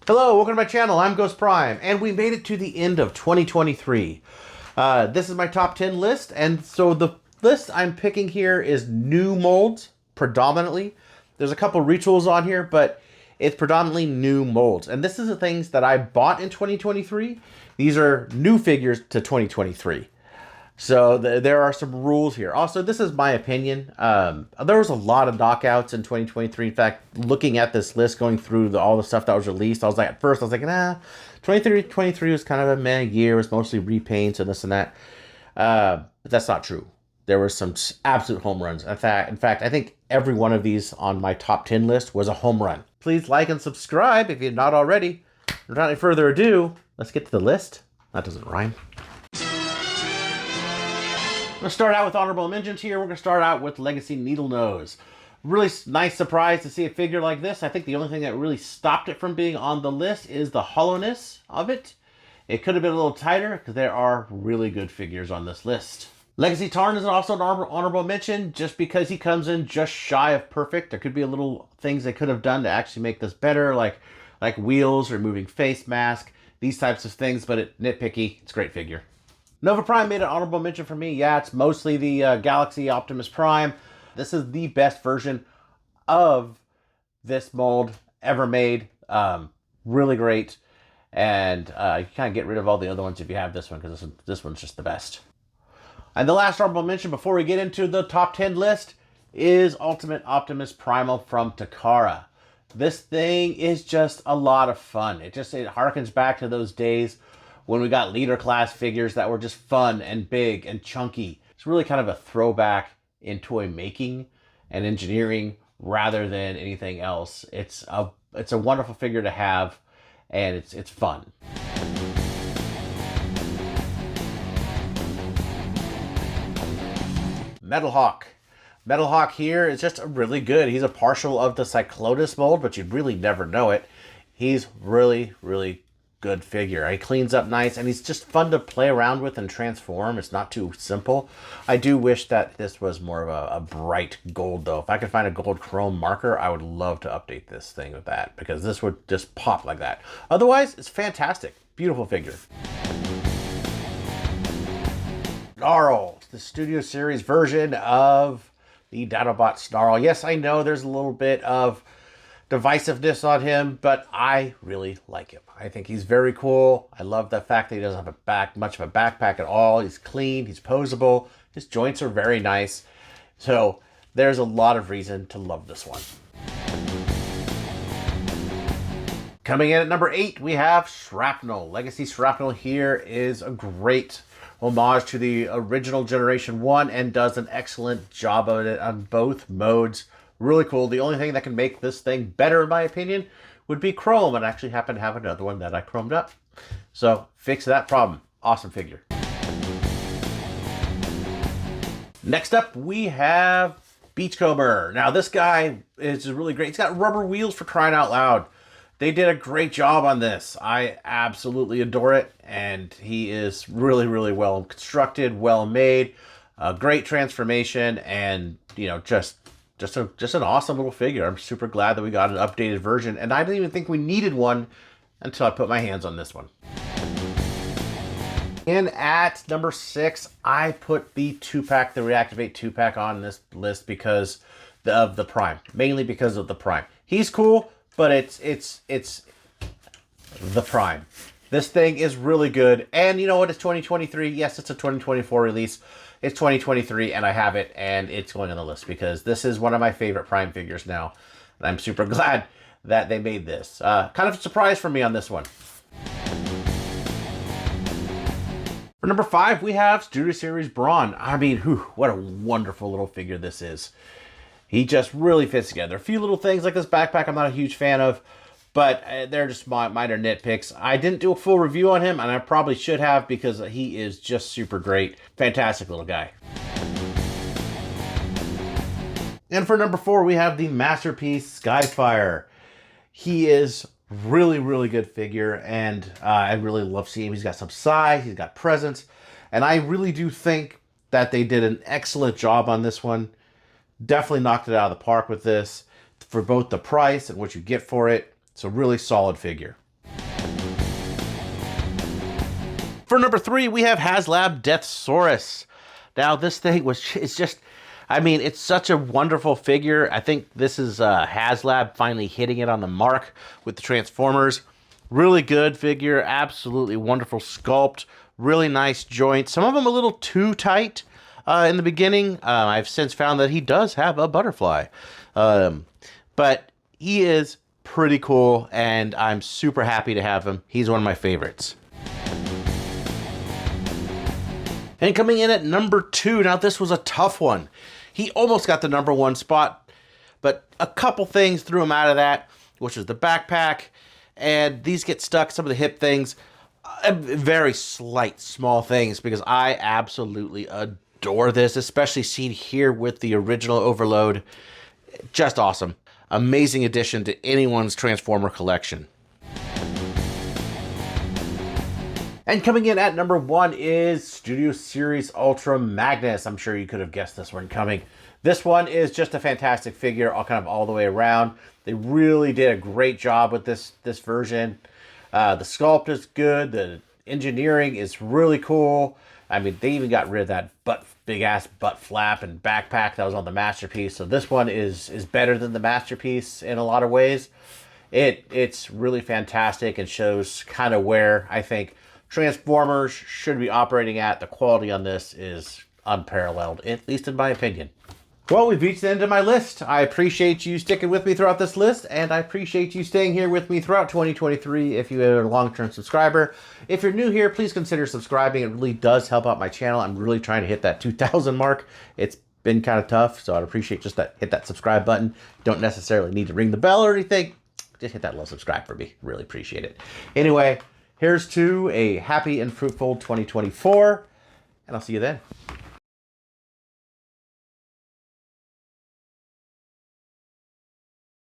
Hello, welcome to my channel. I'm GhostPrime, and we made it to the end of 2023. This is my top 10 list, and so the list I'm picking here is new molds, predominantly. There's a couple retools on here, but it's predominantly new molds. And this is the things that I bought in 2023. These are new figures to 2023. So there are some rules here. Also, this is my opinion. There was a lot of knockouts in 2023. In fact, looking at this list, going through all the stuff that was released, at first I was like, nah, 23 was kind of a meh year. It was mostly repaints and this and that. But that's not true. There were some absolute home runs. In fact, I think every one of these on my top 10 list was a home run. Please like and subscribe if you're not already. Without any further ado, let's get to the list. That doesn't rhyme. I'm going to start out with honorable mentions here. We're going to start out with Legacy Needle Nose. Really nice surprise to see a figure like this. I think the only thing that really stopped it from being on the list is the hollowness of it. It could have been a little tighter because there are really good figures on this list. Legacy Tarn is also an honorable mention just because he comes in just shy of perfect. There could be a little things they could have done to actually make this better, like wheels, removing face mask, these types of things, but nitpicky. It's a great figure. Nova Prime made an honorable mention for me. Yeah, it's mostly the Galaxy Optimus Prime. This is the best version of this mold ever made. Really great. And you kind of get rid of all the other ones if you have this one, because this one's just the best. And the last honorable mention before we get into the top 10 list is Ultimate Optimus Primal from Takara. This thing is just a lot of fun. It harkens back to those days when we got leader class figures that were just fun and big and chunky. It's really kind of a throwback in toy making and engineering rather than anything else. It's a wonderful figure to have, and it's fun. Metal Hawk. Metal Hawk here is just really good. He's a partial of the Cyclonus mold, but you'd really never know it. He's really, really good figure. He cleans up nice, and he's just fun to play around with and transform. It's not too simple. I do wish that this was more of a bright gold, though. If I could find a gold chrome marker, I would love to update this thing with that, because this would just pop like that. Otherwise, it's fantastic. Beautiful figure. Snarl, the Studio Series version of the Dinobot Snarl. Yes, I know there's a little bit of divisiveness on him, but I really like him. I think he's very cool. I love the fact that he doesn't have much of a backpack at all. He's clean, he's posable, his joints are very nice. So there's a lot of reason to love this one. Coming in at number 8, we have Shrapnel. Legacy Shrapnel here is a great homage to the original Generation 1 and does an excellent job of it on both modes. Really cool. The only thing that can make this thing better, in my opinion, would be chrome. And I actually happen to have another one that I chromed up. So fix that problem. Awesome figure. Next up, we have Beachcomber. Now, this guy is really great. He's got rubber wheels, for crying out loud. They did a great job on this. I absolutely adore it. And he is really, really well constructed, well made, a great transformation, and, you know, just an awesome little figure. I'm super glad that we got an updated version, and I didn't even think we needed one until I put my hands on this one. In at number 6, I put the 2-pack, the Reactivate 2-pack on this list because of the Prime. Mainly because of the Prime. He's cool, but it's the Prime. This thing is really good, and you know what? It's 2023. Yes, it's a 2024 release. It's 2023, and I have it, and it's going on the list because this is one of my favorite Prime figures now, and I'm super glad that they made this. Kind of a surprise for me on this one. For number 5, we have Studio Series Brawn. I mean, what a wonderful little figure this is. He just really fits together. A few little things like this backpack I'm not a huge fan of, but they're just minor nitpicks. I didn't do a full review on him, and I probably should have because he is just super great. Fantastic little guy. And for number 4, we have the Masterpiece Skyfire. He is really, really good figure, and I really love seeing him. He's got some size, he's got presence, and I really do think that they did an excellent job on this one. Definitely knocked it out of the park with this for both the price and what you get for it. It's a really solid figure. For number 3, we have HasLab Deathsaurus. Now, this thing it's just, I mean, it's such a wonderful figure. I think this is HasLab finally hitting it on the mark with the Transformers. Really good figure, absolutely wonderful sculpt, really nice joints. Some of them a little too tight in the beginning. I've since found that he does have a butterfly. But he is pretty cool, and I'm super happy to have him. He's one of my favorites. And coming in at number 2, now this was a tough one. He almost got the number 1 spot, but a couple things threw him out of that, which is the backpack, and these get stuck, some of the hip things, very slight, small things, because I absolutely adore this, especially seen here with the original Overload. Just awesome. Amazing addition to anyone's Transformer collection. And coming in at number 1 is Studio Series Ultra Magnus. I'm sure you could have guessed this one coming. This one is just a fantastic figure, all the way around. They really did a great job with this version. The sculpt is good. The engineering is really cool. I mean, they even got rid of that big ass butt flap and backpack that was on the Masterpiece. So this one is better than the Masterpiece in a lot of ways. It's really fantastic and shows kind of where I think Transformers should be operating at. The quality on this is unparalleled, at least in my opinion. Well, we've reached the end of my list. I appreciate you sticking with me throughout this list, and I appreciate you staying here with me throughout 2023 if you're a long-term subscriber. If you're new here, please consider subscribing. It really does help out my channel. I'm really trying to hit that 2,000 mark. It's been kind of tough, so I'd appreciate just hit that subscribe button. Don't necessarily need to ring the bell or anything. Just hit that little subscribe for me. Really appreciate it. Anyway, here's to a happy and fruitful 2024, and I'll see you then.